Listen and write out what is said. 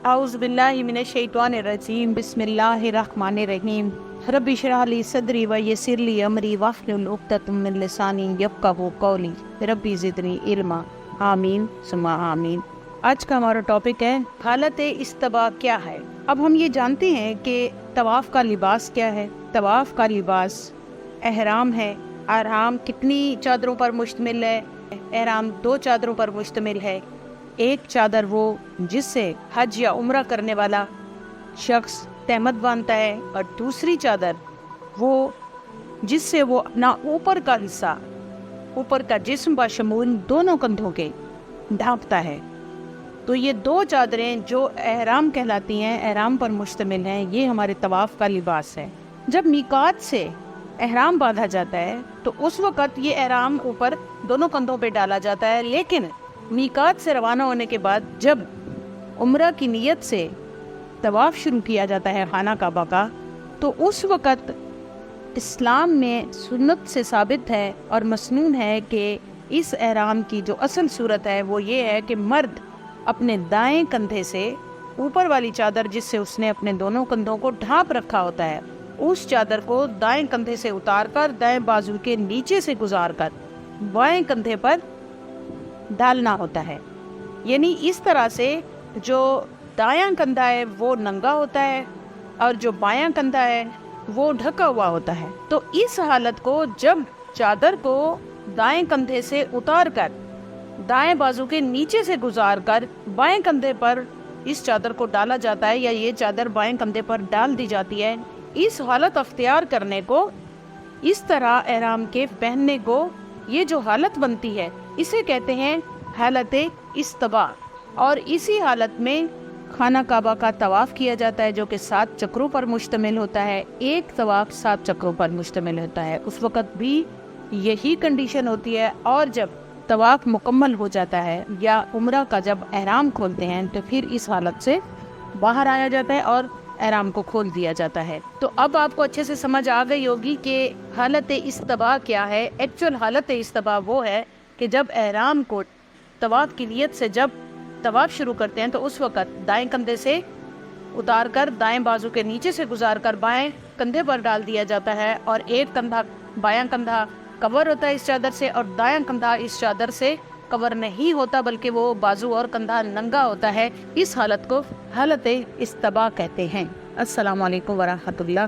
अऊज़ु बिल्लाहि मिनश शैतानिर रजीम बिस्मिल्लाहिर रहमानिर रहीम रब्बि इश्रह ली सदरी व यस्सिर ली अमरी वहलुल उक़दतम मिन लिसानी यफ़क़हू क़ौली रब्बि ज़िदनी इल्मा आमीन सुम्मा आमीन। आज का हमारा टॉपिक है हालत इस्तवा क्या है। अब हम ये जानते हैं कि तवाफ़ का लिबास क्या है। तवाफ़ का लिबास एहराम है। एहराम कितनी चादरों पर मुश्तमिल है? एहराम 2 चादरों पर मुश्तमिल है। एक चादर वो जिससे हज या उम्रा करने वाला शख्स तहमत बांधता है, और दूसरी चादर वो जिससे वो अपना ऊपर का हिस्सा, ऊपर का जिस्म बशमूल दोनों कंधों के ढांपता है। तो ये 2 चादरें जो एहराम कहलाती हैं, एहराम पर मुश्तमिल हैं, ये हमारे तवाफ़ का लिबास है। जब मीकात से एहराम बांधा जाता है तो उस वक़्त ये एहराम ऊपर दोनों कंधों पे डाला जाता है, लेकिन मीकात से रवाना होने के बाद जब उम्रा की नीयत से तवाफ़ शुरू किया जाता है खाना काबा का, तो उस वक़्त इस्लाम में सुन्नत से साबित है और मसनून है कि इस एहराम की जो असल सूरत है वो ये है कि मर्द अपने दाएं कंधे से ऊपर वाली चादर जिससे उसने अपने दोनों कंधों को ढांप रखा होता है, उस चादर को दाएं कंधे से उतारकर दाएं बाजू के नीचे से गुजारकर बाएं कंधे पर डालना होता है। यानी इस तरह से जो दायां कंधा है वो नंगा होता है और जो बायां कंधा है वो ढका हुआ होता है। तो इस हालत को जब चादर को दाएं कंधे से उतारकर दाएं बाजू के नीचे से गुजारकर बाएं कंधे पर इस चादर को डाला जाता है, या ये चादर बाएं कंधे पर डाल दी जाती है, इस हालत अख्तियार करने को, इस तरह एहराम के पहनने को, ये जो हालत बनती है इसे कहते हैं हालत इस्तवा। और इसी हालत में खाना काबा का तवाफ़ किया जाता है जो कि 7 चक्रों पर मुश्तमिल होता है। एक तवाफ़ 7 चक्रों पर मुश्तमिल होता है। उस वक़्त भी यही कंडीशन होती है, और जब तवाफ़ मुकम्मल हो जाता है या उम्रा का जब एहराम खोलते हैं तो फिर इस हालत से बाहर आया जाता है और एहराम को खोल दिया जाता है। तो अब आपको अच्छे से समझ आ गई होगी कि हालत इस्तवा क्या है। एक्चुअल हालत इस्तवा वो है कि जब एहराम को तवाफ़ की नियत से जब तवाफ़ शुरू करते हैं तो उस वक़्त दाएं कंधे से उतारकर दाएं बाजू के नीचे से गुजारकर बाएं कंधे पर डाल दिया जाता है, और एक कंधा, बायां कंधा कवर होता है इस चादर से, और दायां कंधा इस चादर से कवर नहीं होता बल्कि वो बाजू और कंधा नंगा होता है। इस हालत को हालत इस्तवा कहते हैं। अस्सलामु अलैकुम वरहमतुल्लाह।